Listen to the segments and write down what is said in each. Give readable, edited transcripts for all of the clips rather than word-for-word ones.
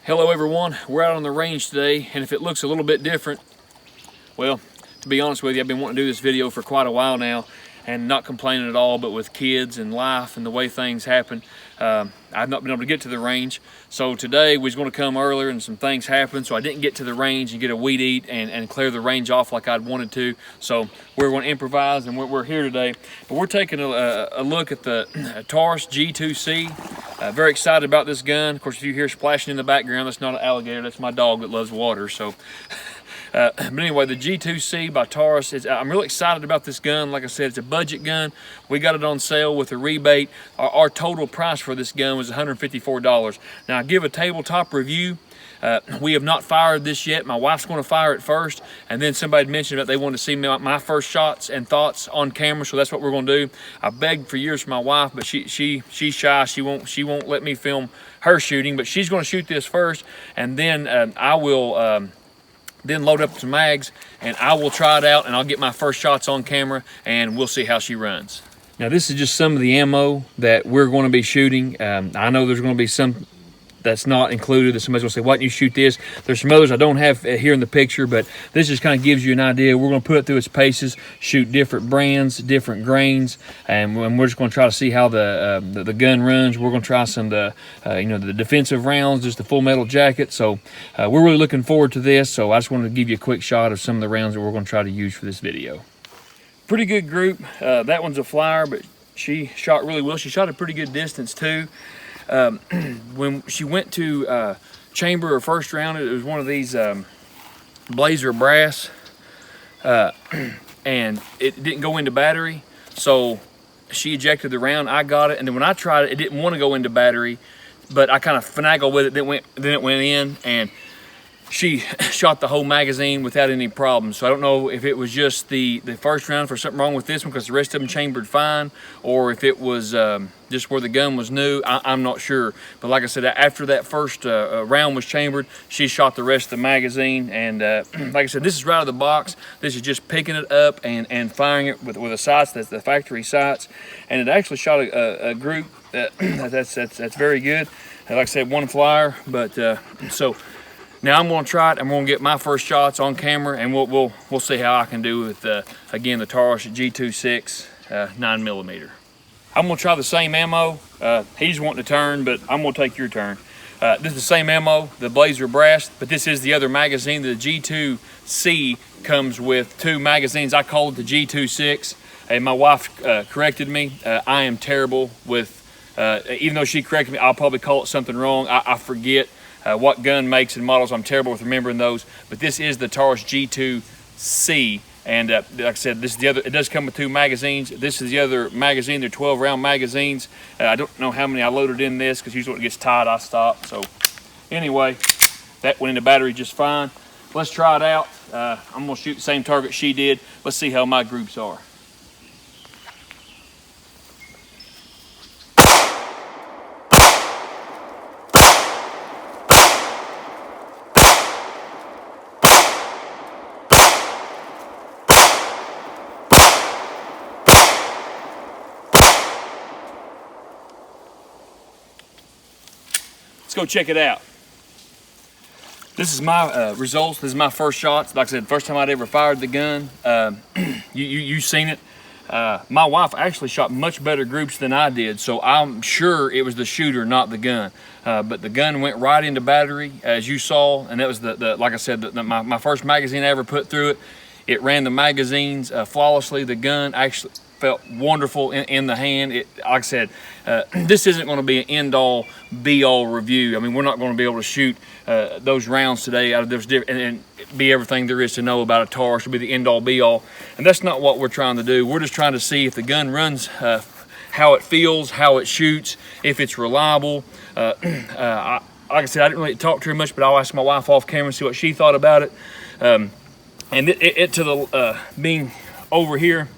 Hello everyone, we're out on the range today, and if it looks a little bit different, well, to be honest with you, I've been wanting to do this video for quite a while now and not complaining at all, but with kids and life and the way things happen, I've not been able to get to the range. So today we was going to come earlier and some things happened, so I didn't get to the range and get a weed eat and clear the range off like I'd wanted to. So we're going to improvise, and we're here today. But we're taking a look at the Taurus G2c. Very excited about this gun. Of course, if you hear splashing in the background, that's not an alligator, that's my dog that loves water. So but anyway, the G2c by Taurus, I'm really excited about this gun. Like I said, it's a budget gun. We got it on sale with a rebate. Our total price for this gun was $154. Now, I give a tabletop review. We have not fired this yet. My wife's going to fire it first, and then somebody mentioned that they wanted to see my first shots and thoughts on camera, so that's what we're going to do. I begged for years for my wife, but she's shy. She won't let me film her shooting, but she's going to shoot this first, and then I will then load up some mags, and I will try it out, and I'll get my first shots on camera, and we'll see how she runs. Now, this is just some of the ammo that we're going to be shooting. I know there's going to be some that's not included, that somebody's going to say, why didn't you shoot this? There's some others I don't have here in the picture, but this just kind of gives you an idea. We're going to put it through its paces, shoot different brands, different grains, and we're just going to try to see how the gun runs. We're going to try some of the defensive rounds, just the full metal jacket. So we're really looking forward to this. So I just wanted to give you a quick shot of some of the rounds that we're going to try to use for this video. Pretty good group. That one's a flyer, but she shot really well. She shot a pretty good distance too. When she went to chamber her first round, it was one of these Blazer brass, and it didn't go into battery, so she ejected the round. I got it, and then when I tried it, it didn't want to go into battery, but I kind of finagled with it. Then it went in, and she shot the whole magazine without any problems. So I don't know if it was just the first round for something wrong with this one, because the rest of them chambered fine, or if it was just where the gun was new. I'm not sure. But like I said, after that first round was chambered, she shot the rest of the magazine. And like I said, this is right out of the box. This is just picking it up and firing it with the sights. That's the factory sights. And it actually shot a group that's very good. Like I said, one flyer. But so now I'm going to try it. I'm going to get my first shots on camera, and we'll see how I can do with again the Taurus G2c 9mm. I'm going to try the same ammo. He's wanting to turn, but I'm going to take your turn. This is the same ammo, the Blazer brass, but this is the other magazine. The G2c comes with two magazines. I call it the G2c, and my wife corrected me. I am terrible with, even though she corrected me, I'll probably call it something wrong. I forget what gun makes and models. I'm terrible with remembering those, but this is the Taurus G2c, and like I said, this is the other. It does come with two magazines. This is the other magazine. They're 12-round magazines. I don't know how many I loaded in this, because usually when it gets tight, I stop. So anyway, that went into battery just fine. Let's try it out. I'm gonna shoot the same target she did. Let's see how my groups are. Let's go check it out. This is my results. This is my first shots. Like I said, first time I'd ever fired the gun. You've seen it. My wife actually shot much better groups than I did, so I'm sure it was the shooter, not the gun. But the gun went right into battery, as you saw, and that was like I said, my first magazine I ever put through it. It ran the magazines flawlessly. The gun actually felt wonderful in the hand. Like I said, this isn't going to be an end-all, be-all review. I mean, we're not going to be able to shoot those rounds today out of those and be everything there is to know about a Taurus. It'll be the end-all, be-all, and that's not what we're trying to do. We're just trying to see if the gun runs, how it feels, how it shoots, if it's reliable. Like I said, I didn't really talk to her much, but I'll ask my wife off camera and see what she thought about it. And it to the being over here,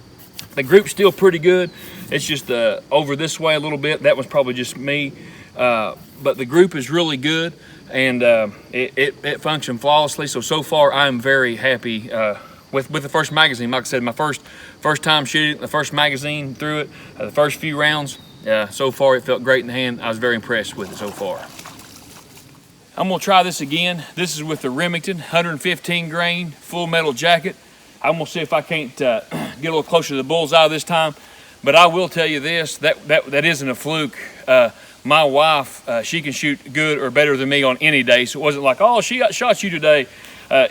the group's still pretty good. It's just over this way a little bit. That was probably just me. But the group is really good, and it functioned flawlessly. So far, I'm very happy with the first magazine. Like I said, my first time shooting the first magazine through it, the first few rounds. So far, it felt great in the hand. I was very impressed with it so far. I'm gonna try this again. This is with the Remington 115 grain full metal jacket. I'm gonna see if I can't get a little closer to the bullseye this time. But I will tell you this, that isn't a fluke. My wife, she can shoot good or better than me on any day. So it wasn't like, oh, she shot you today.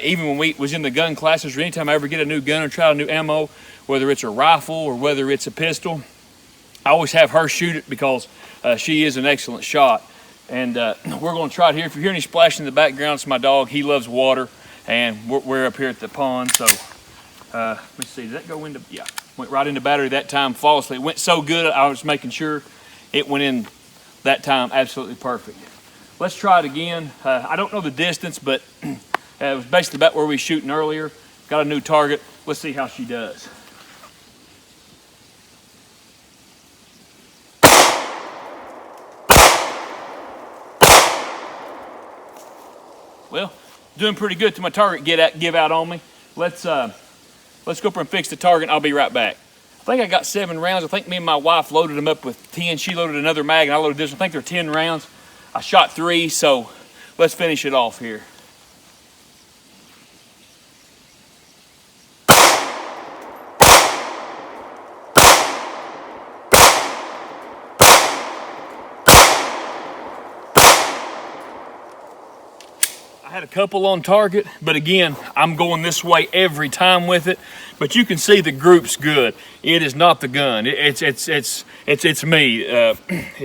Even when we was in the gun classes, or anytime I ever get a new gun or try a new ammo, whether it's a rifle or whether it's a pistol, I always have her shoot it because she is an excellent shot. And we're going to try it here. If you hear any splashing in the background, it's my dog. He loves water, and we're up here at the pond. So let me see. Did that go into? Yeah, went right into battery that time flawlessly. It went so good, I was making sure it went in that time absolutely perfect. Let's try it again. I don't know the distance, but it was basically about where we were shooting earlier. Got a new target. Let's see how she does. Well, doing pretty good to my target give out on me. Let's go up and fix the target, and I'll be right back. I think I got 7 rounds. I think me and my wife loaded them up with 10. She loaded another mag, and I loaded this one. I think they're 10 rounds. I shot 3, so let's finish it off here. I had a couple on target, but again, I'm going this way every time with it. But you can see the group's good. It is not the gun. It's me.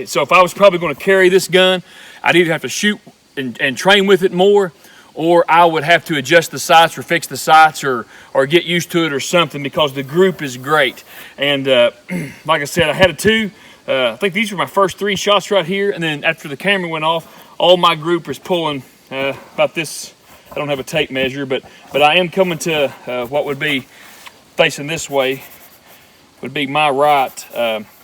So if I was probably going to carry this gun, I'd either have to shoot and train with it more, or I would have to adjust the sights or fix the sights or get used to it or something, because the group is great. And like I said, I had a 2. I think these were my first 3 shots right here, and then after the camera went off, all my group was pulling about this. I don't have a tape measure, but I am coming to what would be facing this way, would be my right.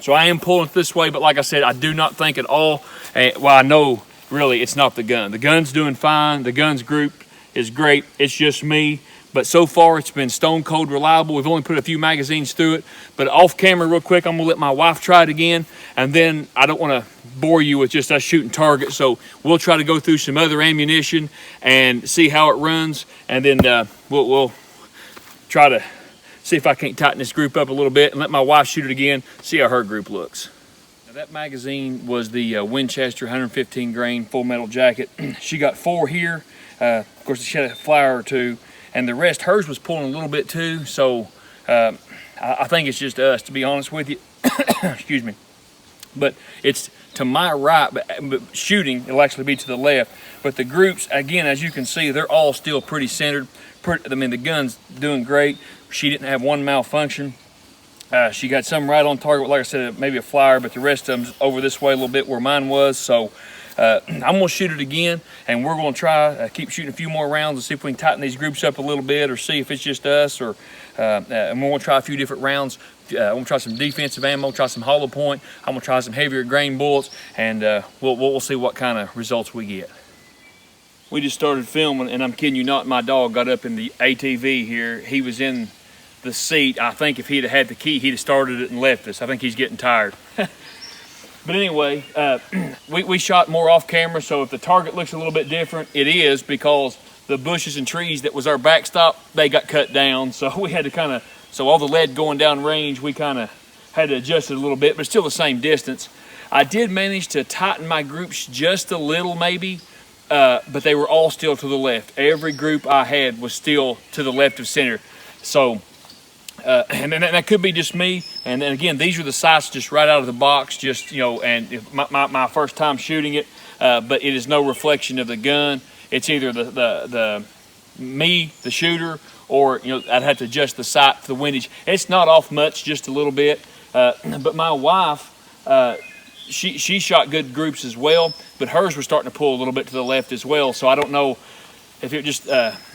So I am pulling it this way, but like I said, I do not think at all, well, I know really it's not the gun. The gun's doing fine. The gun's group is great. It's just me. But so far, it's been stone cold reliable. We've only put a few magazines through it. But off camera real quick, I'm gonna let my wife try it again. And then I don't wanna bore you with just us shooting targets. So we'll try to go through some other ammunition and see how it runs. And then we'll try to see if I can't tighten this group up a little bit and let my wife shoot it again, see how her group looks. Now that magazine was the Winchester 115 grain full metal jacket. She got 4 here. Of course, she had a flower or 2. And the rest, hers was pulling a little bit too, so I think it's just us, to be honest with you. Excuse me. But it's to my right, but shooting, it'll actually be to the left. But the groups, again, as you can see, they're all still pretty centered. I mean, the gun's doing great. She didn't have one malfunction. She got some right on target, like I said, maybe a flyer, but the rest of them's over this way a little bit where mine was. So I'm gonna shoot it again, and we're gonna try keep shooting a few more rounds and see if we can tighten these groups up a little bit, or see if it's just us, or and we're gonna try a few different rounds. I'm gonna try some defensive ammo, try some hollow point. I'm gonna try some heavier grain bullets, and we'll see what kind of results we get. We just started filming, and I'm kidding you not, my dog got up in the ATV here. He was in the seat. I think if he'd have had the key, he'd have started it and left us. I think he's getting tired. But anyway, we shot more off camera, so if the target looks a little bit different, it is because the bushes and trees that was our backstop, they got cut down. So we had to so all the lead going down range, we kind of had to adjust it a little bit, but still the same distance. I did manage to tighten my groups just a little maybe, but they were all still to the left. Every group I had was still to the left of center. So, and then that could be just me. And then again, these are the sights just right out of the box, just, you know, and if my first time shooting it, but it is no reflection of the gun. It's either the shooter, or, you know, I'd have to adjust the sight for the windage. It's not off much, just a little bit. But my wife, she shot good groups as well, but hers was starting to pull a little bit to the left as well. So I don't know if it just,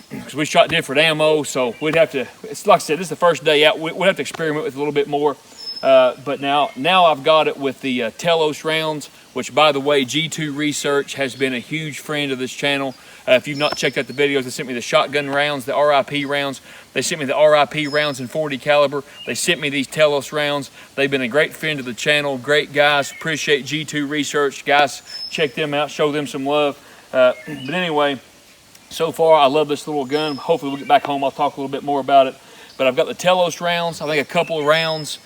because we shot different ammo, so we'd have to, it's like I said, this is the first day out. We'd have to experiment with it a little bit more. But now I've got it with the Taurus rounds, which, by the way, G2 Research has been a huge friend of this channel. If you've not checked out the videos, they sent me the shotgun rounds, the RIP rounds. They sent me the RIP rounds in 40 caliber. They sent me these Taurus rounds. They've been a great friend of the channel. Great guys. Appreciate G2 Research. Guys, check them out. Show them some love. But anyway, so far I love this little gun. Hopefully we'll get back home, I'll talk a little bit more about it. But I've got the Taurus rounds, I think a couple of rounds.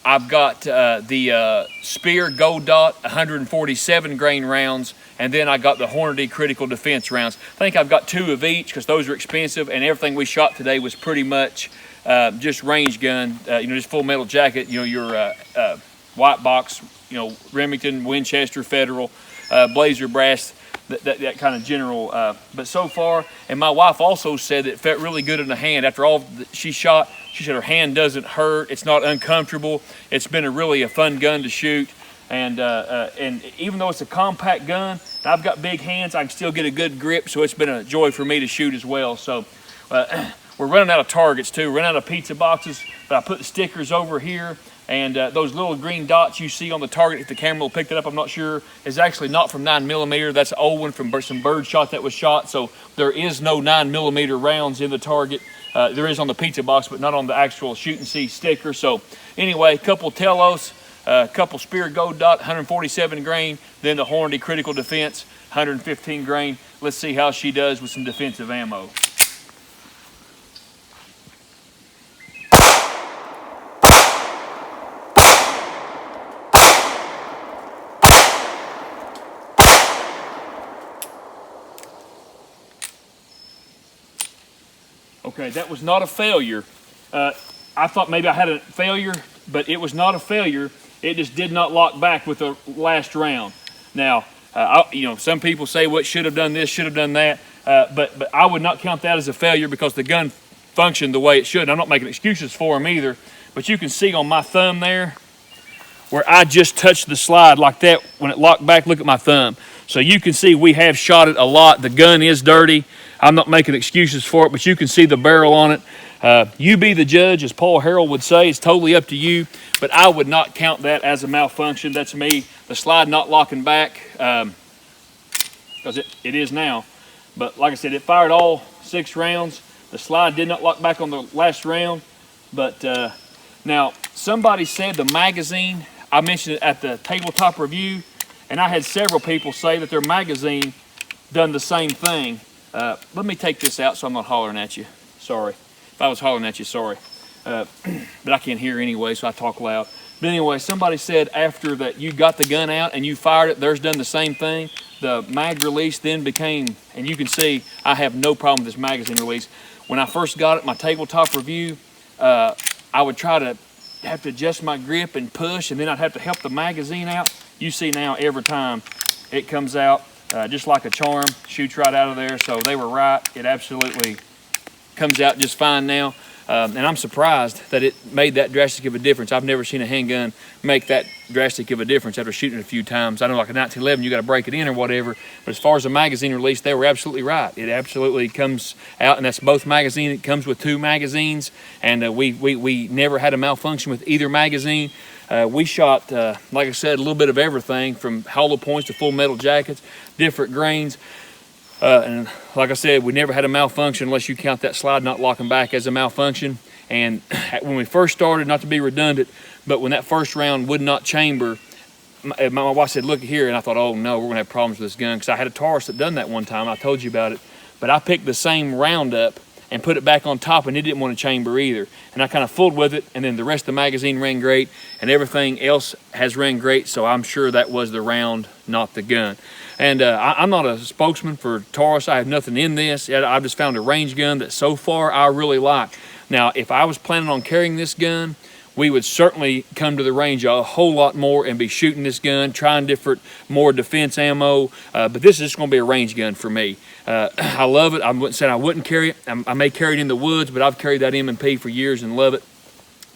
I've got the Spear Gold Dot 147 grain rounds, and then I got the Hornady Critical Defense rounds. I think I've got 2 of each because those are expensive, and everything we shot today was pretty much just range gun, just full metal jacket, your white box, Remington, Winchester, Federal, Blazer brass, that kind of general. But so far, and my wife also said that it felt really good in the hand. After all she shot, she said her hand doesn't hurt, it's not uncomfortable. It's been really a fun gun to shoot. And even though it's a compact gun, I've got big hands, I can still get a good grip, so it's been a joy for me to shoot as well. So we're running out of targets too, running out of pizza boxes, but I put the stickers over here, and those little green dots you see on the target, if the camera will pick it up, I'm not sure, is actually not from 9mm. That's an old one from some bird shot that was shot, so there is no 9mm rounds in the target. There is on the pizza box, but not on the actual Shoot and See sticker. So anyway, a couple Taurus, a couple Spear Gold Dot 147 grain, then the Hornady Critical Defense 115 grain. Let's see how she does with some defensive ammo. Okay, that was not a failure. I thought maybe I had a failure, but it was not a failure. It just did not lock back with the last round. Now, some people say, well, it should have done this, should have done that, but I would not count that as a failure because the gun functioned the way it should. I'm not making excuses for them either, but you can see on my thumb there where I just touched the slide like that. When it locked back, look at my thumb. So you can see we have shot it a lot. The gun is dirty. I'm not making excuses for it, but you can see the barrel on it. You be the judge, as Paul Harrell would say. It's totally up to you, but I would not count that as a malfunction. That's me. The slide not locking back, because it is now. But like I said, it fired all 6 rounds. The slide did not lock back on the last round. But now, somebody said the magazine, I mentioned it at the tabletop review, and I had several people say that their magazine done the same thing. Let me take this out so I'm not hollering at you. Sorry. If I was hollering at you, sorry. But I can't hear anyway, so I talk loud. But anyway, somebody said after that you got the gun out and you fired it, theirs done the same thing. The mag release then became, and you can see I have no problem with this magazine release. When I first got it, my tabletop review, I would try to have to adjust my grip and push, and then I'd have to help the magazine out. You see now every time it comes out just like a charm, shoots right out of there. So they were right. It absolutely comes out just fine now. And I'm surprised that it made that drastic of a difference. I've never seen a handgun make that drastic of a difference after shooting it a few times. I know like a 1911, you got to break it in or whatever. But as far as the magazine release, they were absolutely right. It absolutely comes out, and that's both magazines. It comes with 2 magazines, and we never had a malfunction with either magazine. We shot, like I said, a little bit of everything from hollow points to full metal jackets, different grains. And like I said, we never had a malfunction unless you count that slide not locking back as a malfunction. And when we first started, not to be redundant, but when that first round would not chamber, my wife said, look here, and I thought, oh no, we're gonna have problems with this gun, because I had a Taurus that done that one time. I told you about it, but I picked the same round up and put it back on top, and it didn't want to chamber either. And I kind of fooled with it, and then the rest of the magazine ran great, and everything else has ran great, so I'm sure that was the round, not the gun. And I'm not a spokesman for Taurus. I have nothing in this. I've just found a range gun that so far I really like. Now, if I was planning on carrying this gun, we would certainly come to the range a whole lot more and be shooting this gun, trying different, more defense ammo. But this is just going to be a range gun for me. I love it. I wouldn't say I wouldn't carry it. I may carry it in the woods, but I've carried that M&P for years and love it.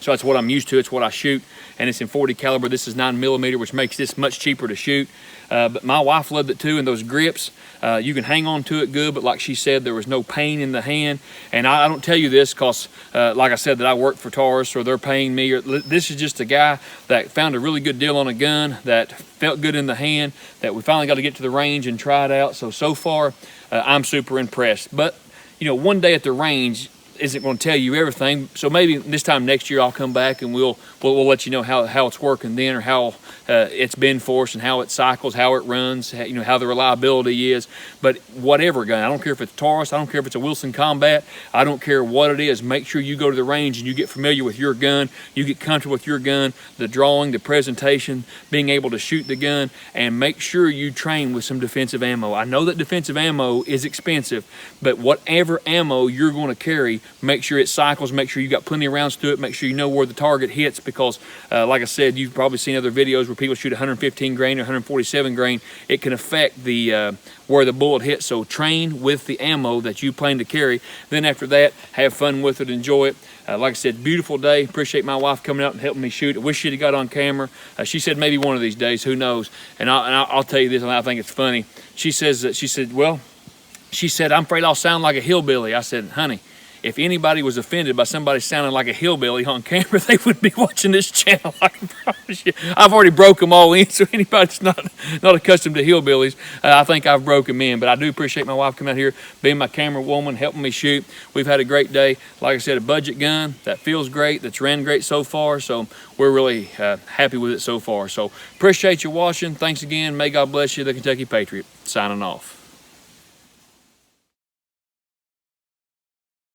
So that's what I'm used to. It's what I shoot, and it's in 40 caliber. This is 9mm, which makes this much cheaper to shoot. But my wife loved it too, and those grips, you can hang on to it good, but like she said, there was no pain in the hand. And I don't tell you this because, like I said, that I work for Taurus or they're paying me. Or, this is just a guy that found a really good deal on a gun that felt good in the hand, that we finally got to get to the range and try it out. So far, I'm super impressed. But, one day at the range, isn't going to tell you everything. So maybe this time next year I'll come back and we'll let you know how it's working then, or how it's been for us and how it cycles, how it runs, how the reliability is. But whatever gun, I don't care if it's Taurus, I don't care if it's a Wilson Combat, I don't care what it is. Make sure you go to the range and you get familiar with your gun, you get comfortable with your gun, the drawing, the presentation, being able to shoot the gun, and make sure you train with some defensive ammo. I know that defensive ammo is expensive, but whatever ammo you're going to carry, make sure it cycles, make sure you got plenty of rounds to it, make sure you know where the target hits, because like I said, you've probably seen other videos where people shoot 115 grain or 147 grain. It can affect the where the bullet hits. So train with the ammo that you plan to carry. Then after that, have fun with it, enjoy it. Like I said, beautiful day. Appreciate my wife coming out and helping me shoot. I wish she'd have got on camera. She said maybe one of these days, who knows. And I'll tell you this, and I think it's funny. She said, I'm afraid I'll sound like a hillbilly. I said, honey, if anybody was offended by somebody sounding like a hillbilly on camera, they wouldn't be watching this channel. I can promise you. I've already broke them all in, so anybody's not accustomed to hillbillies, I think I've broke them in. But I do appreciate my wife coming out here, being my camera woman, helping me shoot. We've had a great day. Like I said, a budget gun that feels great, that's ran great so far. So we're really happy with it so far. So appreciate you watching. Thanks again. May God bless you. The Kentucky Patriot, signing off.